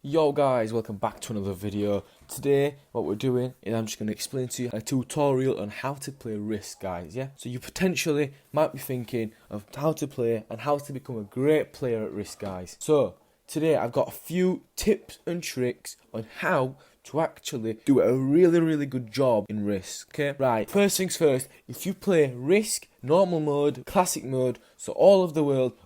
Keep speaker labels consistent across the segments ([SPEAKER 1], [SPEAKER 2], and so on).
[SPEAKER 1] Yo guys, welcome back to another video. Today what we're doing is I'm just going to explain to you a tutorial on how to play Risk, guys. Yeah, so you potentially might be thinking of how to play and how to become a great player at Risk, guys. So today I've got a few tips and tricks on how to actually do a really good job in Risk. Okay, right, first things first, if you play Risk normal mode, classic mode, so all of the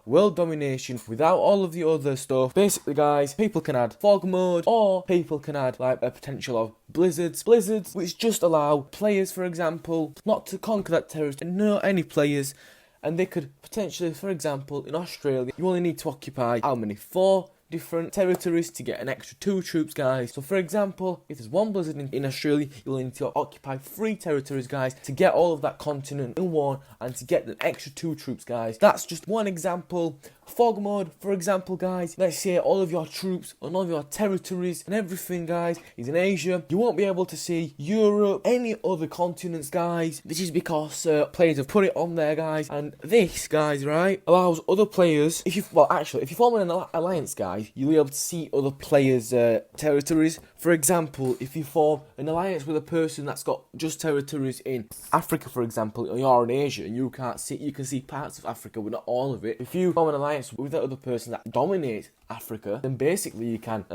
[SPEAKER 1] world domination without all of the other stuff, basically guys, people can add fog mode or people can add like a potential of blizzards which just allow players, for example, not to conquer that territory, no any players, and they could potentially, for example, in Australia you only need to occupy how many? 4 different territories to get an extra 2 troops, guys. So for example, if there's 1 blizzard in Australia, you'll need to occupy 3 territories, guys, to get all of that continent in one and to get an extra 2 troops, guys. That's just one example. Fog mode, for example, guys, let's say all of your troops and all of your territories and everything, guys, is in Asia. You won't be able to see Europe, any other continents, guys. This is because players have put it on there, guys, and this, guys, right, allows other players, if you form an alliance, guys, you'll be able to see other players' territories. For example, if you form an alliance with a person that's got just territories in Africa, for example, or you're in Asia and you can see parts of Africa but not all of it. If you form an alliance with that other person that dominates Africa, then basically you can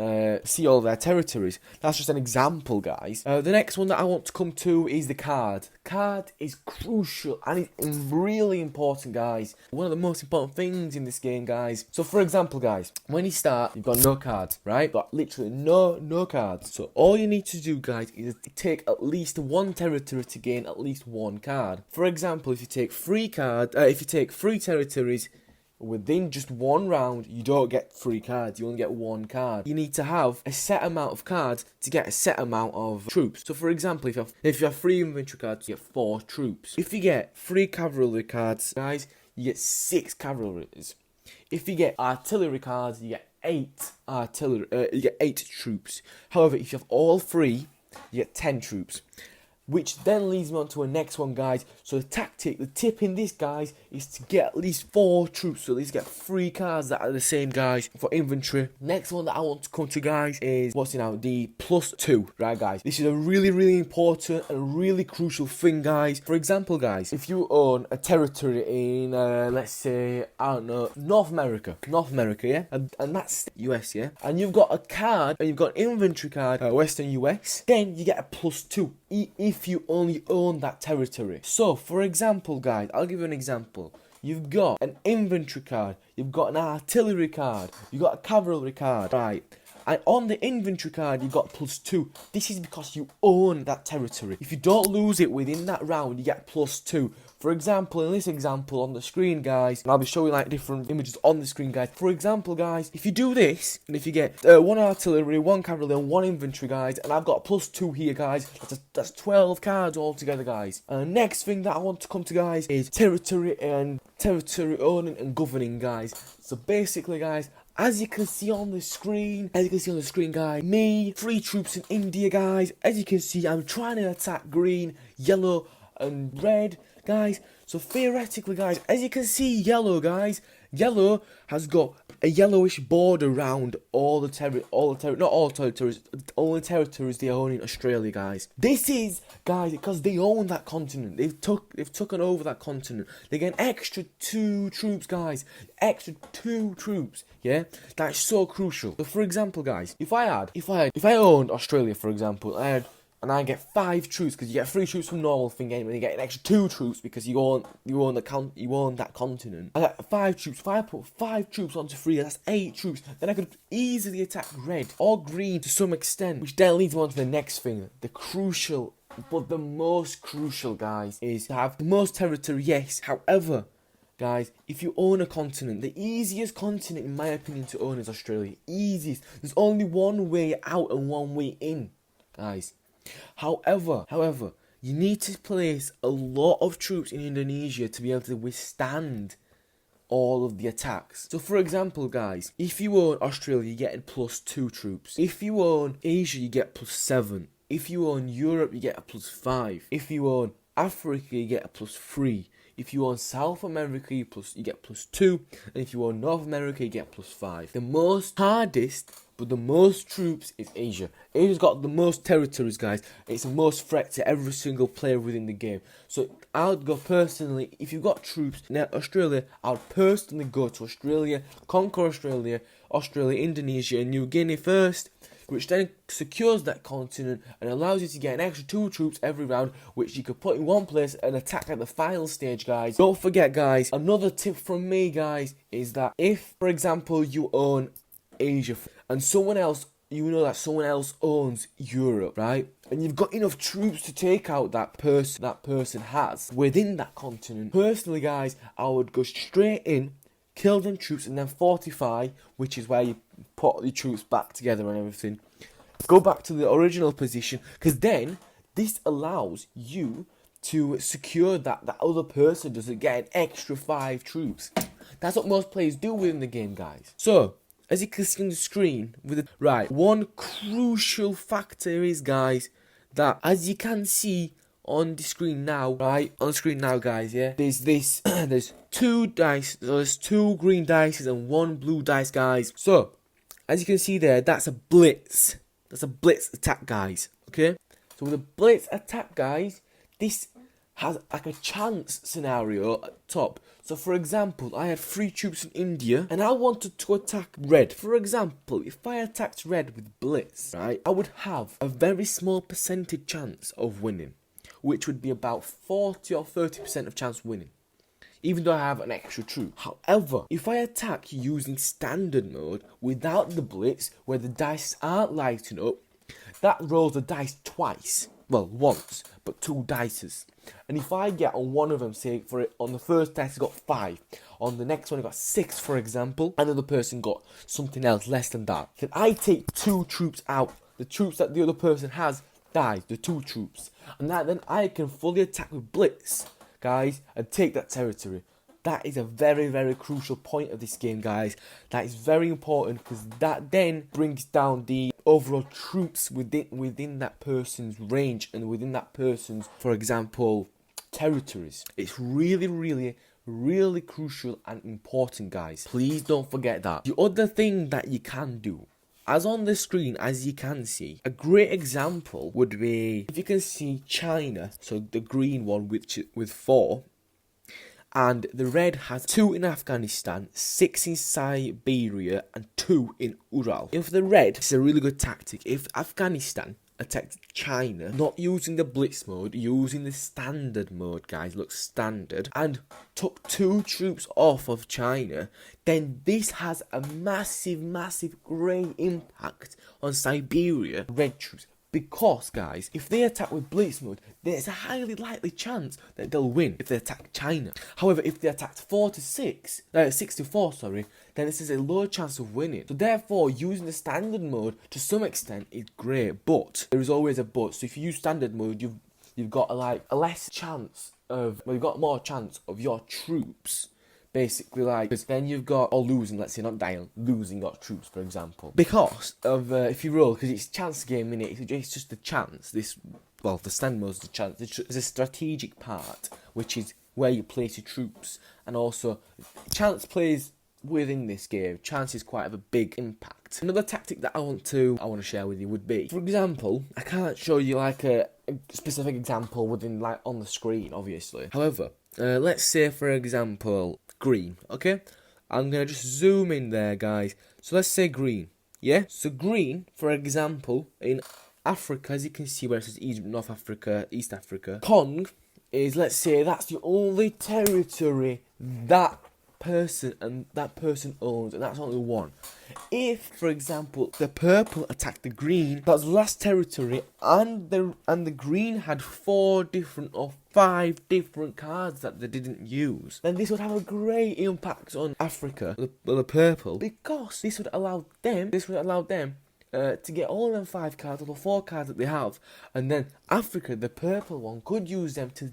[SPEAKER 1] see all their territories. That's just an example, guys. The next one that I want to come to is the card. Card is crucial and it's really important, guys. One of the most important things in this game, guys. So for example, guys, when you start, you've got no cards, right? You've got literally no cards. So all you need to do, guys, is take at least 1 territory to gain at least 1 card. For example, if you take 3 territories within just 1 round, you don't get 3 cards, you only get 1 card. You need to have a set amount of cards to get a set amount of troops. So for example, if you have 3 inventory cards, you get 4 troops. If you get 3 cavalry cards, guys, you get 6 cavalries. If you get artillery cards, you get 8 troops. However, if you have all 3, you get 10 troops. Which then leads me on to a next one, guys. So the tip in this, guys, is to get at least 4 troops. So at least get 3 cards that are the same, guys, for inventory. Next one that I want to come to, guys, is the +2, right, guys? This is a really important and really crucial thing, guys. For example, guys, if you own a territory in, let's say, I don't know, North America, yeah? And that's US, yeah? And you've got a card, and you've got an inventory card, Western US, then you get a +2. If you only own that territory. So, for example, guys, I'll give you an example. You've got an inventory card, you've got an artillery card, you've got a cavalry card, right? And on the inventory card, you've got +2. This is because you own that territory. If you don't lose it within that round, you get +2. For example, in this example on the screen, guys, and I'll be showing like different images on the screen, guys. For example, guys, if you do this, and if you get 1 artillery, 1 cavalry, and 1 infantry, guys, and I've got +2 here, guys, that's 12 cards altogether, guys. And the next thing that I want to come to, guys, is territory owning and governing, guys. So basically, guys, as you can see on the screen, guys, me, 3 troops in India, guys. As you can see, I'm trying to attack green, yellow, and red, guys. So theoretically, guys, as you can see, yellow has got a yellowish border around all the territories, only territories they own in Australia, guys. This is, guys, because they own that continent. They've taken over that continent. They get an extra 2 troops, guys. Extra 2 troops. Yeah, that's so crucial. So for example, guys, if I owned Australia, for example, and I get 5 troops, because you get 3 troops from normal thing anyway, you get an extra 2 troops because you own that continent. I got 5 troops. If I put 5 troops onto 3, that's 8 troops. Then I could easily attack red or green to some extent, which then leads me on to the next thing, the crucial, but the most crucial, guys, is to have the most territory. Yes, however, guys, if you own a continent, the easiest continent in my opinion to own is Australia. Easiest. There's only one way out and one way in, guys. However, you need to place a lot of troops in Indonesia to be able to withstand all of the attacks. So for example, guys, if you own Australia, you get +2 troops. If you own Asia, you get +7. If you own Europe, you get a +5. If you own Africa, you get a +3. If you own South America, you get +2, and if you own North America, you get +5. The most hardest, but the most troops is Asia. Asia's got the most territories, guys. It's the most threat to every single player within the game. So I would go personally, if you've got troops in Australia, I would personally go to Australia, conquer Australia, Indonesia, and New Guinea first, which then secures that continent and allows you to get an extra 2 troops every round, which you could put in one place and attack at the final stage, guys. Don't forget, guys, another tip from me, guys, is that if, for example, you own Asia and someone else, you know that someone else owns Europe, right? And you've got enough troops to take out that person has within that continent. Personally, guys, I would go straight in, kill them troops, and then fortify, which is where you put the troops back together and everything. Go back to the original position, because then this allows you to secure that other person doesn't get an extra 5 troops. That's what most players do within the game, guys. So, as you can see on the screen, one crucial factor is, guys, that as you can see on the screen now, guys, yeah, there's this, there's 2 dice, there's 2 green dice and 1 blue dice, guys. So, as you can see there, that's a blitz. That's a blitz attack, guys, okay? So with a blitz attack, guys, this has like a chance scenario at top. So for example, I had 3 troops in India and I wanted to attack red. For example, if I attacked red with blitz, right, I would have a very small percentage chance of winning, which would be about 40 or 30% of chance of winning, even though I have an extra troop. However, if I attack using standard mode without the blitz, where the dice aren't lighting up, that rolls the dice twice. Well, once, but 2 dices. And if I get on one of them, say for it, on the first dice I got 5, on the next one I got 6, for example, and another person got something else less than that, then I take 2 troops out. The troops that the other person has dies, the 2 troops, and then I can fully attack with blitz, guys, and take that territory. That is a very, very crucial point of this game, guys. That is very important, because that then brings down the overall troops within that person's range and within that person's, for example, territories. It's really, really, really crucial and important, guys. Please don't forget that. The other thing that you can do, as on the screen, as you can see, a great example would be, if you can see China, so the green one with 4, and the red has 2 in Afghanistan, 6 in Siberia, and 2 in Ural. If the red, it's a really good tactic. If Afghanistan attacked China, not using the blitz mode, using the standard mode, guys, look, standard, and took 2 troops off of China, then this has a massive, massive great impact on Siberia red troops. Because, guys, if they attack with blitz mode, there's a highly likely chance that they'll win if they attack China. However, if they attacked 6 to 4, sorry, then this is a low chance of winning. So therefore, using the standard mode to some extent is great, but there is always a but. So if you use standard mode, you've got a less chance of, well, you've got more chance of your troops. Basically, because then you've got, or losing, let's say, not dying, losing your troops, for example. Because of, if you roll, because it's a chance game, innit? It's just a chance. The stand mode is a chance. There's a strategic part, which is where you place your troops. And also, chance plays within this game. Chance is quite of a big impact. Another tactic that I want to share with you would be, for example, I can't show you like a specific example within, like, on the screen, obviously. However, let's say, for example, green, okay? I'm going to just zoom in there, guys. So let's say green, yeah? So green, for example, in Africa, as you can see where it says Egypt, North Africa, East Africa, Kong is, let's say, that's the only territory that person owns, and that's only one. If, for example, the purple attacked the green, that's the last territory, and the green had 4 different or 5 different cards that they didn't use, then this would have a great impact on Africa, the purple, because this would allow them to get all them 5 cards or the 4 cards that they have, and then Africa, the purple one, could use them to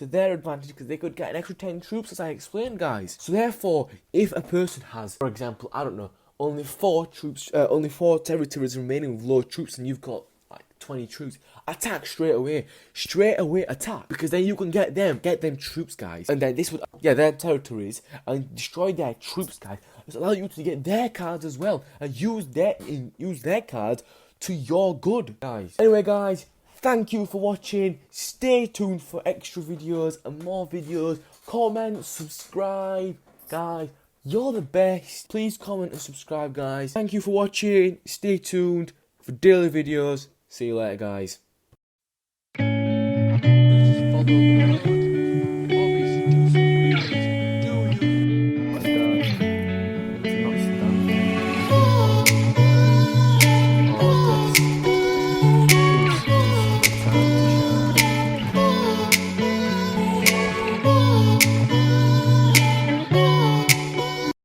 [SPEAKER 1] their advantage, because they could get an extra 10 troops, as I explained, guys. So therefore, if a person has, for example, I don't know, only 4 troops, only 4 territories remaining with low troops, and you've got like 20 troops. Attack straight away. Straight away attack. Because then you can get them troops, guys. And then this would, their territories, and destroy their troops, guys. It's allow you to get their cards as well. And use their cards to your good, guys. Anyway, guys, thank you for watching. Stay tuned for extra videos and more videos. Comment, subscribe, guys. You're the best. Please comment and subscribe, guys. Thank you for watching. Stay tuned for daily videos. See you later, guys.